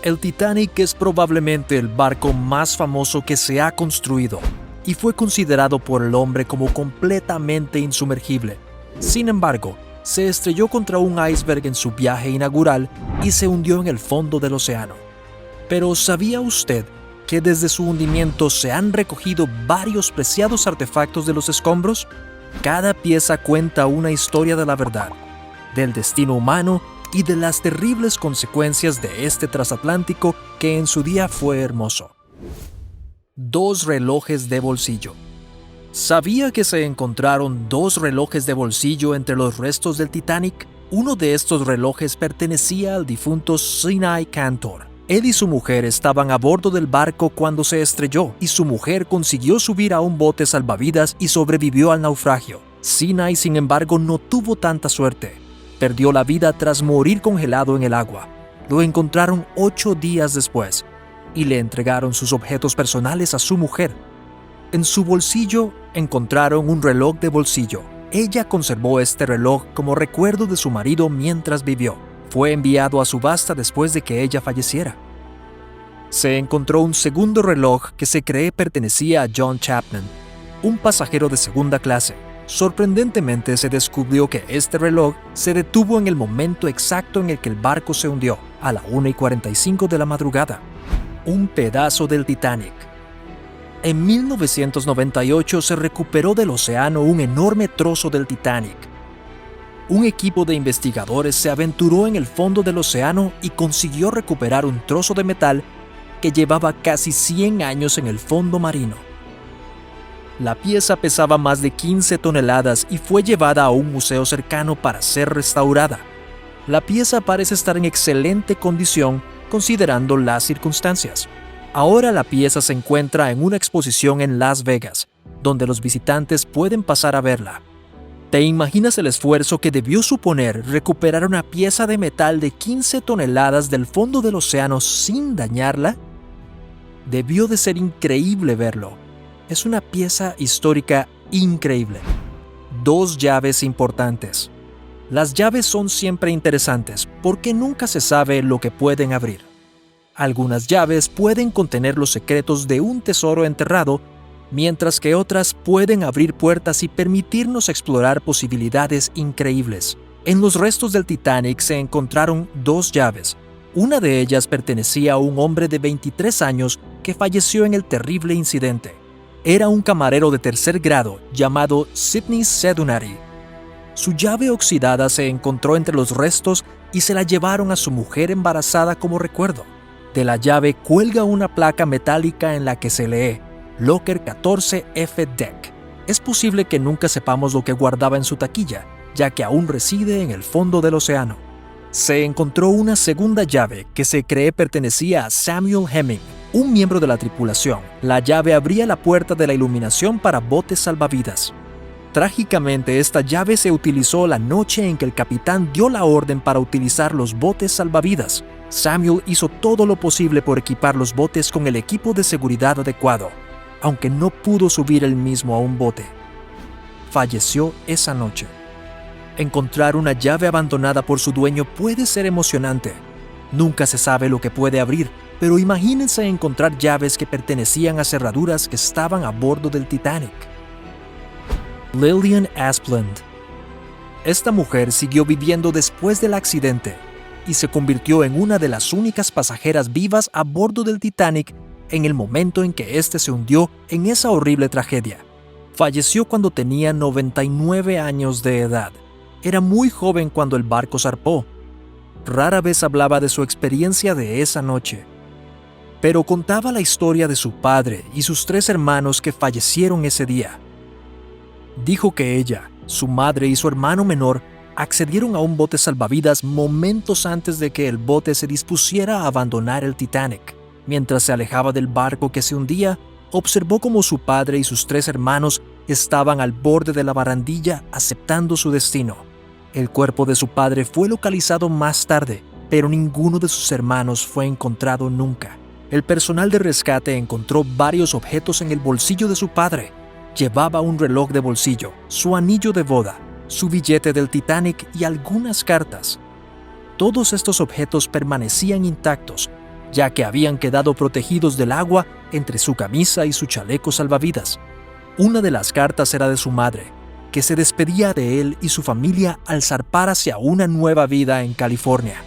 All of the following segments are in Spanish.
El Titanic es probablemente el barco más famoso que se ha construido y fue considerado por el hombre como completamente insumergible. Sin embargo, se estrelló contra un iceberg en su viaje inaugural y se hundió en el fondo del océano. Pero ¿sabía usted que desde su hundimiento se han recogido varios preciados artefactos de los escombros? Cada pieza cuenta una historia de la verdad, del destino humano y de las terribles consecuencias de este transatlántico que en su día fue hermoso. 2 relojes de bolsillo. ¿Sabía que se encontraron 2 relojes de bolsillo entre los restos del Titanic? Uno de estos relojes pertenecía al difunto Sinai Cantor. Él y su mujer estaban a bordo del barco cuando se estrelló y su mujer consiguió subir a un bote salvavidas y sobrevivió al naufragio. Sinai, sin embargo, no tuvo tanta suerte. Perdió la vida tras morir congelado en el agua. Lo encontraron 8 días después y le entregaron sus objetos personales a su mujer. En su bolsillo encontraron un reloj de bolsillo. Ella conservó este reloj como recuerdo de su marido mientras vivió. Fue enviado a subasta después de que ella falleciera. Se encontró un segundo reloj que se cree pertenecía a John Chapman, un pasajero de segunda clase. Sorprendentemente se descubrió que este reloj se detuvo en el momento exacto en el que el barco se hundió, a la 1:45 de la madrugada. Un pedazo del Titanic. En 1998 se recuperó del océano un enorme trozo del Titanic. Un equipo de investigadores se aventuró en el fondo del océano y consiguió recuperar un trozo de metal que llevaba casi 100 años en el fondo marino. La pieza pesaba más de 15 toneladas y fue llevada a un museo cercano para ser restaurada. La pieza parece estar en excelente condición considerando las circunstancias. Ahora la pieza se encuentra en una exposición en Las Vegas, donde los visitantes pueden pasar a verla. ¿Te imaginas el esfuerzo que debió suponer recuperar una pieza de metal de 15 toneladas del fondo del océano sin dañarla? Debió de ser increíble verlo. Es una pieza histórica increíble. 2 llaves importantes. Las llaves son siempre interesantes porque nunca se sabe lo que pueden abrir. Algunas llaves pueden contener los secretos de un tesoro enterrado, mientras que otras pueden abrir puertas y permitirnos explorar posibilidades increíbles. En los restos del Titanic se encontraron 2 llaves. Una de ellas pertenecía a un hombre de 23 años que falleció en el terrible incidente. Era un camarero de tercer grado llamado Sidney Sedunary. Su llave oxidada se encontró entre los restos y se la llevaron a su mujer embarazada como recuerdo. De la llave cuelga una placa metálica en la que se lee Locker 14F Deck. Es posible que nunca sepamos lo que guardaba en su taquilla, ya que aún reside en el fondo del océano. Se encontró una segunda llave que se cree pertenecía a Samuel Hemming, un miembro de la tripulación. La llave abría la puerta de la iluminación para botes salvavidas. Trágicamente, esta llave se utilizó la noche en que el capitán dio la orden para utilizar los botes salvavidas. Samuel hizo todo lo posible por equipar los botes con el equipo de seguridad adecuado, aunque no pudo subir él mismo a un bote. Falleció esa noche. Encontrar una llave abandonada por su dueño puede ser emocionante. Nunca se sabe lo que puede abrir, pero imagínense encontrar llaves que pertenecían a cerraduras que estaban a bordo del Titanic. Lillian Asplund. Esta mujer siguió viviendo después del accidente y se convirtió en una de las únicas pasajeras vivas a bordo del Titanic en el momento en que éste se hundió en esa horrible tragedia. Falleció cuando tenía 99 años de edad. Era muy joven cuando el barco zarpó. Rara vez hablaba de su experiencia de esa noche, pero contaba la historia de su padre y sus 3 hermanos que fallecieron ese día. Dijo que ella, su madre y su hermano menor accedieron a un bote salvavidas momentos antes de que el bote se dispusiera a abandonar el Titanic. Mientras se alejaba del barco que se hundía, observó cómo su padre y sus 3 hermanos estaban al borde de la barandilla aceptando su destino. El cuerpo de su padre fue localizado más tarde, pero ninguno de sus hermanos fue encontrado nunca. El personal de rescate encontró varios objetos en el bolsillo de su padre. Llevaba un reloj de bolsillo, su anillo de boda, su billete del Titanic y algunas cartas. Todos estos objetos permanecían intactos, ya que habían quedado protegidos del agua entre su camisa y su chaleco salvavidas. Una de las cartas era de su madre, que se despedía de él y su familia al zarpar hacia una nueva vida en California.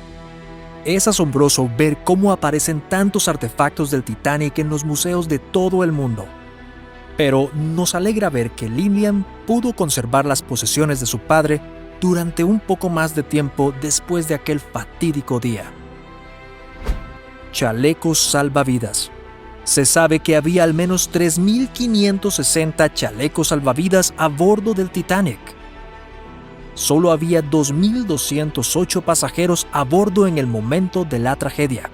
Es asombroso ver cómo aparecen tantos artefactos del Titanic en los museos de todo el mundo. Pero nos alegra ver que Lillian pudo conservar las posesiones de su padre durante un poco más de tiempo después de aquel fatídico día. Chalecos salvavidas. Se sabe que había al menos 3.560 chalecos salvavidas a bordo del Titanic. Solo había 2.208 pasajeros a bordo en el momento de la tragedia,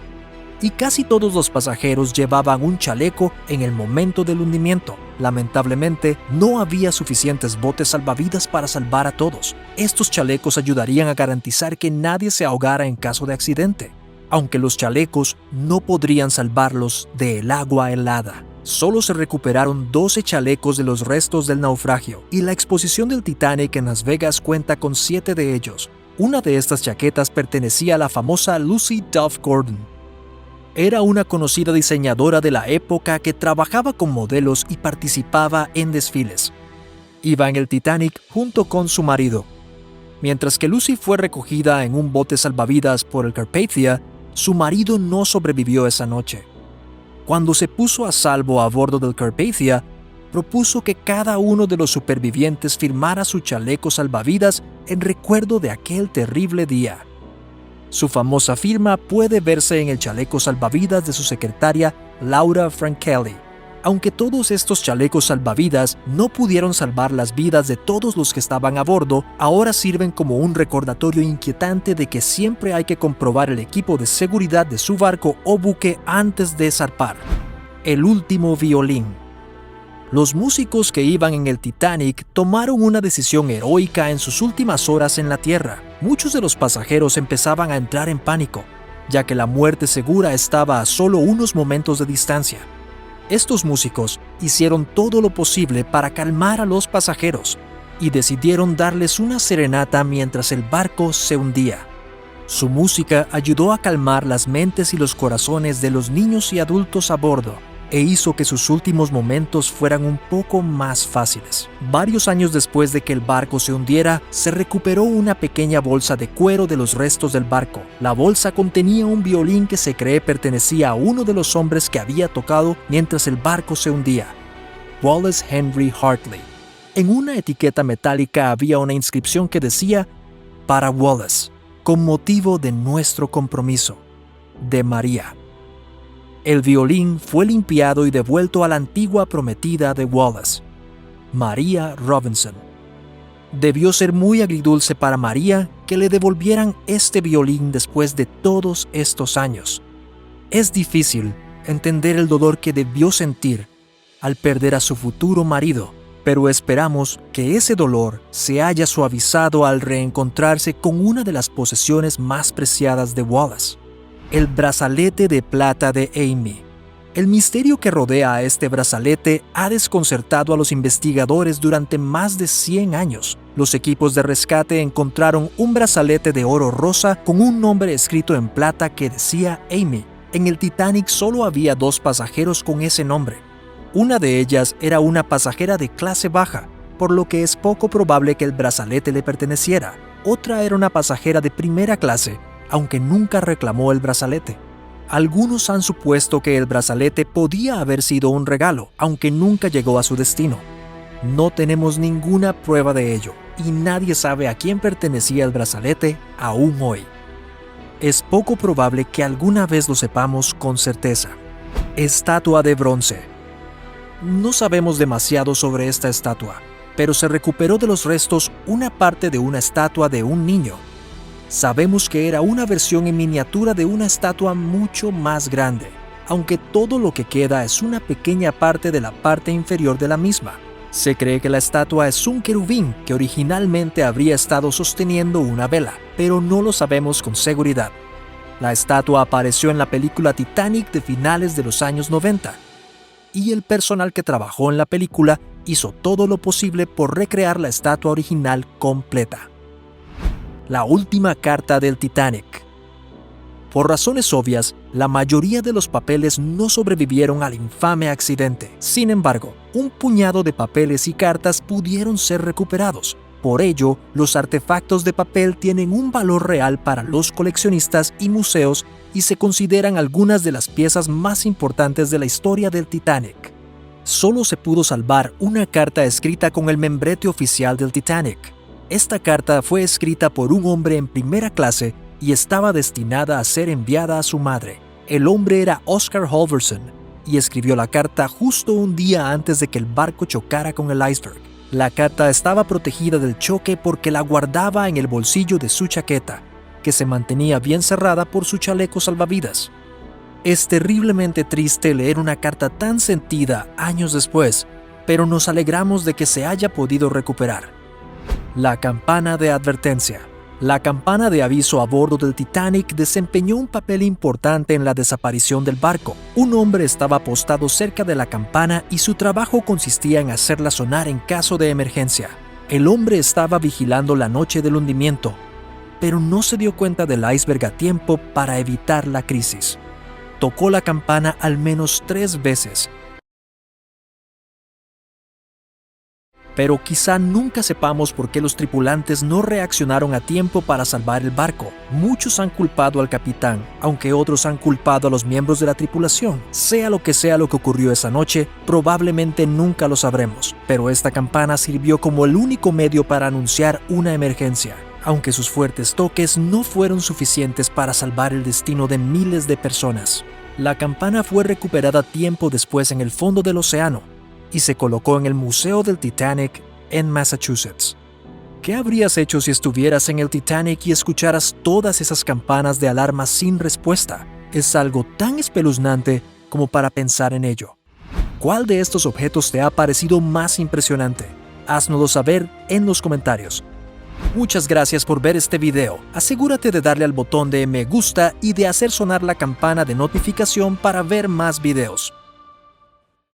y casi todos los pasajeros llevaban un chaleco en el momento del hundimiento. Lamentablemente, no había suficientes botes salvavidas para salvar a todos. Estos chalecos ayudarían a garantizar que nadie se ahogara en caso de accidente, aunque los chalecos no podrían salvarlos del agua helada. Solo se recuperaron 12 chalecos de los restos del naufragio, y la exposición del Titanic en Las Vegas cuenta con 7 de ellos. Una de estas chaquetas pertenecía a la famosa Lucy Duff Gordon. Era una conocida diseñadora de la época que trabajaba con modelos y participaba en desfiles. Iba en el Titanic junto con su marido. Mientras que Lucy fue recogida en un bote salvavidas por el Carpathia, su marido no sobrevivió esa noche. Cuando se puso a salvo a bordo del Carpathia, propuso que cada uno de los supervivientes firmara su chaleco salvavidas en recuerdo de aquel terrible día. Su famosa firma puede verse en el chaleco salvavidas de su secretaria Laura Franchelli. Aunque todos estos chalecos salvavidas no pudieron salvar las vidas de todos los que estaban a bordo, ahora sirven como un recordatorio inquietante de que siempre hay que comprobar el equipo de seguridad de su barco o buque antes de zarpar. El último violín. Los músicos que iban en el Titanic tomaron una decisión heroica en sus últimas horas en la Tierra. Muchos de los pasajeros empezaban a entrar en pánico, ya que la muerte segura estaba a solo unos momentos de distancia. Estos músicos hicieron todo lo posible para calmar a los pasajeros y decidieron darles una serenata mientras el barco se hundía. Su música ayudó a calmar las mentes y los corazones de los niños y adultos a bordo, e hizo que sus últimos momentos fueran un poco más fáciles. Varios años después de que el barco se hundiera, se recuperó una pequeña bolsa de cuero de los restos del barco. La bolsa contenía un violín que se cree pertenecía a uno de los hombres que había tocado mientras el barco se hundía, Wallace Henry Hartley. En una etiqueta metálica había una inscripción que decía: "Para Wallace, con motivo de nuestro compromiso, de María". El violín fue limpiado y devuelto a la antigua prometida de Wallace, María Robinson. Debió ser muy agridulce para María que le devolvieran este violín después de todos estos años. Es difícil entender el dolor que debió sentir al perder a su futuro marido, pero esperamos que ese dolor se haya suavizado al reencontrarse con una de las posesiones más preciadas de Wallace: el brazalete de plata de Amy. El misterio que rodea a este brazalete ha desconcertado a los investigadores durante más de 100 años. Los equipos de rescate encontraron un brazalete de oro rosa con un nombre escrito en plata que decía Amy. En el Titanic solo había 2 pasajeros con ese nombre. Una de ellas era una pasajera de clase baja, por lo que es poco probable que el brazalete le perteneciera. Otra era una pasajera de primera clase, aunque nunca reclamó el brazalete. Algunos han supuesto que el brazalete podía haber sido un regalo, aunque nunca llegó a su destino. No tenemos ninguna prueba de ello, y nadie sabe a quién pertenecía el brazalete aún hoy. Es poco probable que alguna vez lo sepamos con certeza. Estatua de bronce. No sabemos demasiado sobre esta estatua, pero se recuperó de los restos una parte de una estatua de un niño. Sabemos que era una versión en miniatura de una estatua mucho más grande, aunque todo lo que queda es una pequeña parte de la parte inferior de la misma. Se cree que la estatua es un querubín que originalmente habría estado sosteniendo una vela, pero no lo sabemos con seguridad. La estatua apareció en la película Titanic de finales de los años 90, y el personal que trabajó en la película hizo todo lo posible por recrear la estatua original completa. La última carta del Titanic. Por razones obvias, La mayoría de los papeles no sobrevivieron al infame accidente. Sin embargo, un puñado de papeles y cartas pudieron ser recuperados. Por ello, los artefactos de papel tienen un valor real para los coleccionistas y museos y se consideran algunas de las piezas más importantes de la historia del Titanic. Solo se pudo salvar una carta escrita con el membrete oficial del Titanic. Esta carta fue escrita por un hombre en primera clase y estaba destinada a ser enviada a su madre. El hombre era Oscar Halverson y escribió la carta justo un día antes de que el barco chocara con el iceberg. La carta estaba protegida del choque porque la guardaba en el bolsillo de su chaqueta, que se mantenía bien cerrada por su chaleco salvavidas. Es terriblemente triste leer una carta tan sentida años después, pero nos alegramos de que se haya podido recuperar. La campana de advertencia. La campana de aviso a bordo del Titanic desempeñó un papel importante en la desaparición del barco. Un hombre estaba apostado cerca de la campana y su trabajo consistía en hacerla sonar en caso de emergencia. El hombre estaba vigilando la noche del hundimiento, pero no se dio cuenta del iceberg a tiempo para evitar la crisis. Tocó la campana al menos 3 veces. Pero quizá nunca sepamos por qué los tripulantes no reaccionaron a tiempo para salvar el barco. Muchos han culpado al capitán, aunque otros han culpado a los miembros de la tripulación. Sea lo que ocurrió esa noche, probablemente nunca lo sabremos, pero esta campana sirvió como el único medio para anunciar una emergencia, aunque sus fuertes toques no fueron suficientes para salvar el destino de miles de personas. La campana fue recuperada tiempo después en el fondo del océano y se colocó en el Museo del Titanic en Massachusetts. ¿Qué habrías hecho si estuvieras en el Titanic y escucharas todas esas campanas de alarma sin respuesta? Es algo tan espeluznante como para pensar en ello. ¿Cuál de estos objetos te ha parecido más impresionante? Háznoslo saber en los comentarios. Muchas gracias por ver este video. Asegúrate de darle al botón de me gusta y de hacer sonar la campana de notificación para ver más videos.